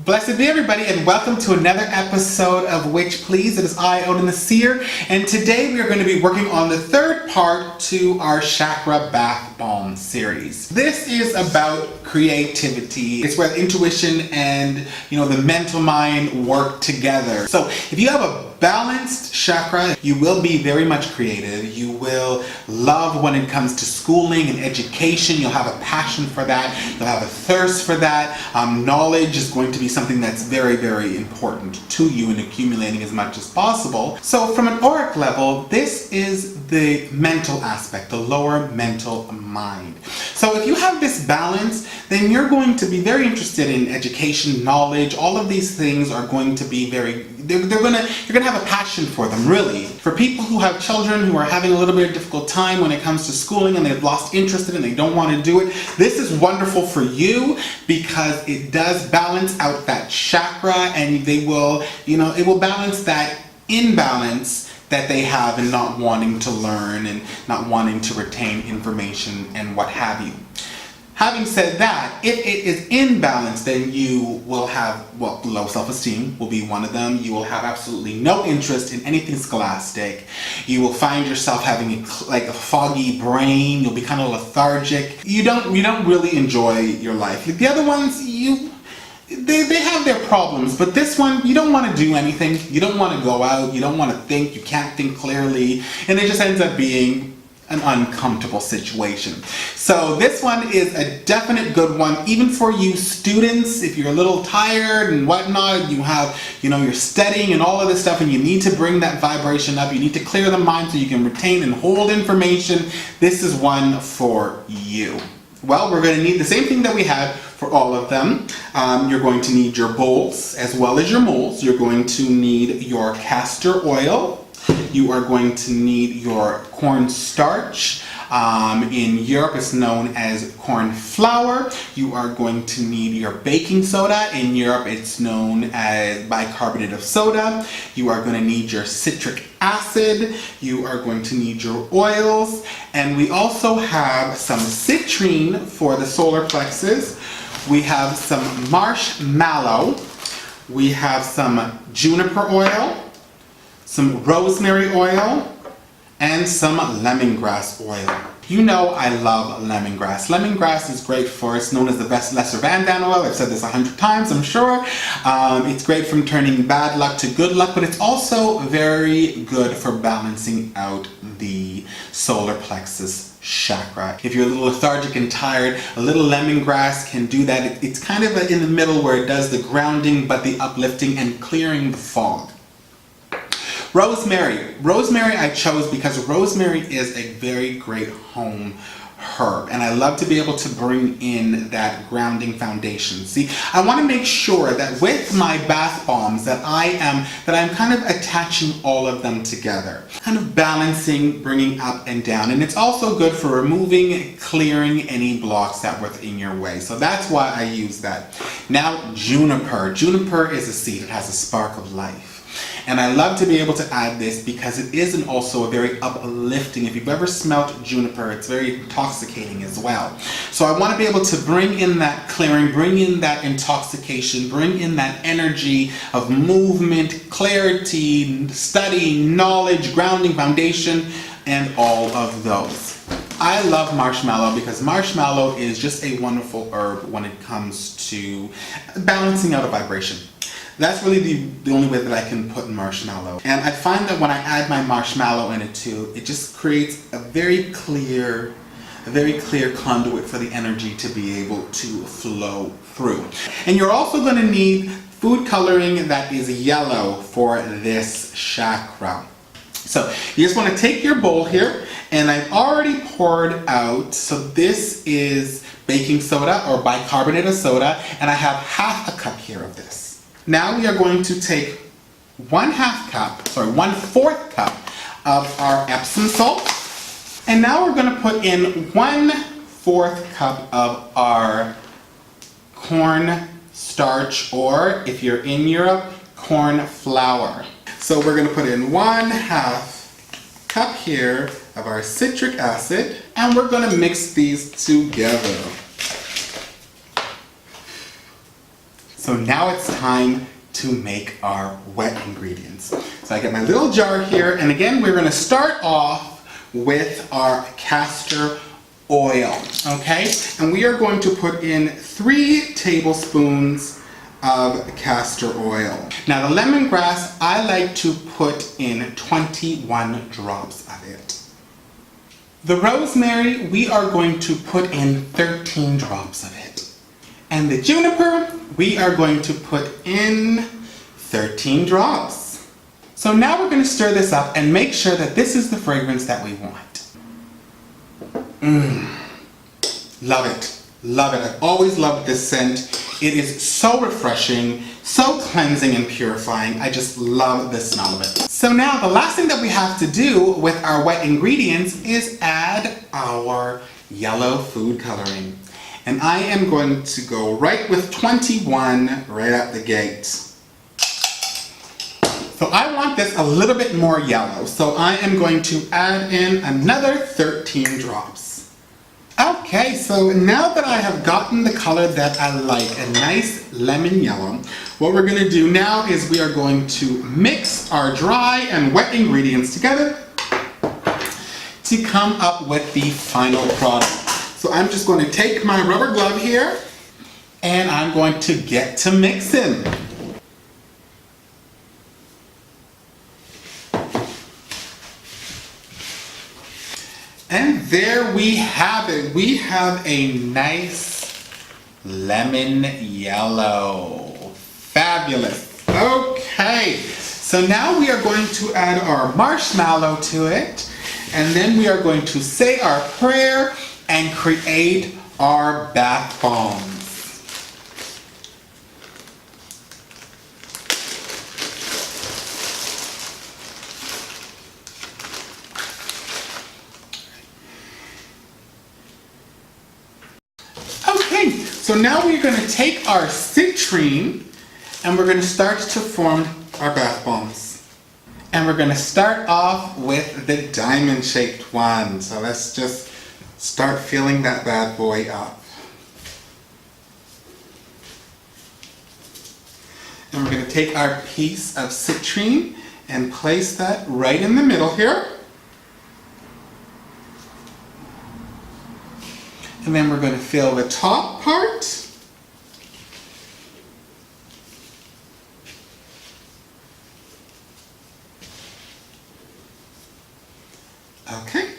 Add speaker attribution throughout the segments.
Speaker 1: Blessed be everybody, and welcome to another episode of Which Please. It is I, Odin the Seer, and today we are going to be working on the third part to our Chakra Bath Bomb series. This is about creativity. It's where intuition and, the mental mind work together. So if you have a balanced chakra, you will be very much creative. You will love when it comes to schooling and education. You'll have a passion for that. You'll have a thirst for that. Knowledge is going to be something that's very, very important to you and accumulating as much as possible. So from an auric level, this is the mental aspect, the lower mental mind. So if you have this balance, then you're going to be very interested in education, knowledge. All of these things are going to be you're gonna have a passion for them, really. For people who have children who are having a little bit of difficult time when it comes to schooling and they've lost interest in it and they don't want to do it, this is wonderful for you because it does balance out that chakra, and it will balance that imbalance that they have in not wanting to learn and not wanting to retain information and what have you. Having said that, if it is imbalanced, then you will have, low self-esteem will be one of them. You will have absolutely no interest in anything scholastic. You will find yourself having a foggy brain. You'll be kind of lethargic. You don't really enjoy your life. The other ones, they have their problems, but this one, you don't want to do anything. You don't want to go out. You don't want to think. You can't think clearly, and it just ends up being an uncomfortable situation. So this one is a definite good one, even for you students. If you're a little tired and whatnot, you have, you're studying and all of this stuff, and you need to bring that vibration up. You need to clear the mind so you can retain and hold information. This is one for you. Well, we're going to need the same thing that we had for all of them. You're going to need your bowls as well as your molds. You're going to need your castor oil. You are going to need your corn starch. In Europe, it's known as corn flour. You are going to need your baking soda. In Europe, it's known as bicarbonate of soda. You are going to need your citric acid. You are going to need your oils. And we also have some citrine for the solar plexus. We have some marshmallow. We have some juniper oil, some rosemary oil, and some lemongrass oil. You know I love lemongrass. Lemongrass is great for, it's known as the best lesser Van Daan oil. I've said this 100 times, I'm sure. It's great from turning bad luck to good luck, but it's also very good for balancing out the solar plexus chakra. If you're a little lethargic and tired, a little lemongrass can do that. It's kind of in the middle where it does the grounding, but the uplifting and clearing the fog. Rosemary. Rosemary I chose because rosemary is a very great home herb, and I love to be able to bring in that grounding foundation. See, I want to make sure that with my bath bombs that I'm kind of attaching all of them together, kind of balancing, bringing up and down, and it's also good for removing, clearing any blocks that were in your way. So that's why I use that. Now, juniper. Juniper is a seed. It has a spark of life. And I love to be able to add this because it is also a very uplifting. If you've ever smelt juniper, it's very intoxicating as well. So I want to be able to bring in that clearing, bring in that intoxication, bring in that energy of movement, clarity, study, knowledge, grounding, foundation, and all of those. I love marshmallow because marshmallow is just a wonderful herb when it comes to balancing out a vibration. That's really the only way that I can put marshmallow. And I find that when I add my marshmallow in it too, it just creates a very clear conduit for the energy to be able to flow through. And you're also going to need food coloring that is yellow for this chakra. So you just want to take your bowl here, and I've already poured out, so this is baking soda or bicarbonate of soda, and I have half a cup here of this. Now we are going to take 1/4 cup of our Epsom salt, and now we're going to put in 1/4 cup of our corn starch, or if you're in Europe, corn flour. So we're going to put in 1/2 cup here of our citric acid, and we're going to mix these together. So now it's time to make our wet ingredients. So I get my little jar here, and again, we're gonna start off with our castor oil, okay? And we are going to put in 3 tablespoons of castor oil. Now the lemongrass, I like to put in 21 drops of it. The rosemary, we are going to put in 13 drops of it. And the juniper, we are going to put in 13 drops. So now we're going to stir this up and make sure that this is the fragrance that we want. Love it. Love it. I've always loved this scent. It is so refreshing, so cleansing and purifying. I just love the smell of it. So now the last thing that we have to do with our wet ingredients is add our yellow food coloring. And I am going to go right with 21 right out the gate. So I want this a little bit more yellow, so I am going to add in another 13 drops. Okay, so now that I have gotten the color that I like, a nice lemon yellow, what we're going to do now is we are going to mix our dry and wet ingredients together to come up with the final product. So I'm just going to take my rubber glove here and I'm going to get to mixing. And there we have it. We have a nice lemon yellow. Fabulous. Okay, so now we are going to add our marshmallow to it, and then we are going to say our prayer and create our bath bombs. Okay, so now we're going to take our citrine and we're going to start to form our bath bombs. And we're going to start off with the diamond shaped one. So let's just start filling that bad boy up. And we're going to take our piece of citrine and place that right in the middle here. And then we're going to fill the top part. Okay.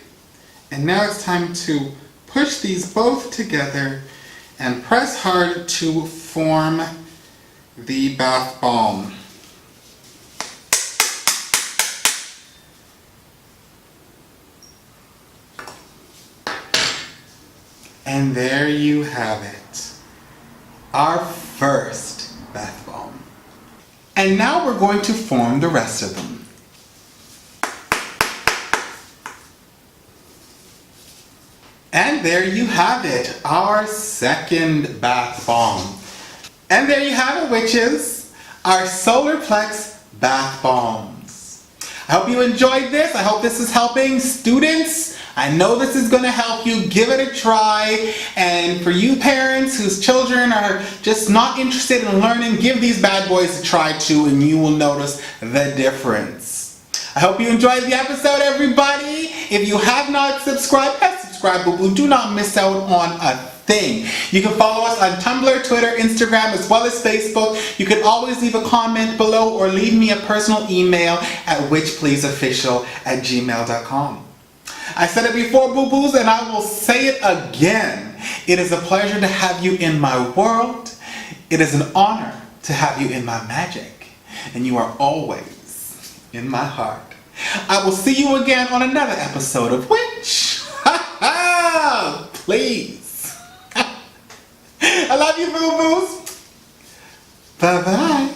Speaker 1: And now it's time to push these both together and press hard to form the bath bomb. And there you have it, our first bath bomb. And now we're going to form the rest of them. And there you have it, our second bath bomb. And there you have it, witches, our Solar Plexus bath bombs. I hope you enjoyed this. I hope this is helping students. I know this is going to help you. Give it a try. And for you parents whose children are just not interested in learning, give these bad boys a try too, and you will notice the difference. I hope you enjoyed the episode, everybody. If you have not subscribed, press subscribe, boo-boo. Do not miss out on a thing. You can follow us on Tumblr, Twitter, Instagram, as well as Facebook. You can always leave a comment below or leave me a personal email at witchpleaseofficial@gmail.com. I said it before, boo-boos, and I will say it again. It is a pleasure to have you in my world. It is an honor to have you in my magic. And you are always in my heart. I will see you again on another episode of Witch. Please. I love you, boo-boos. Bye-bye.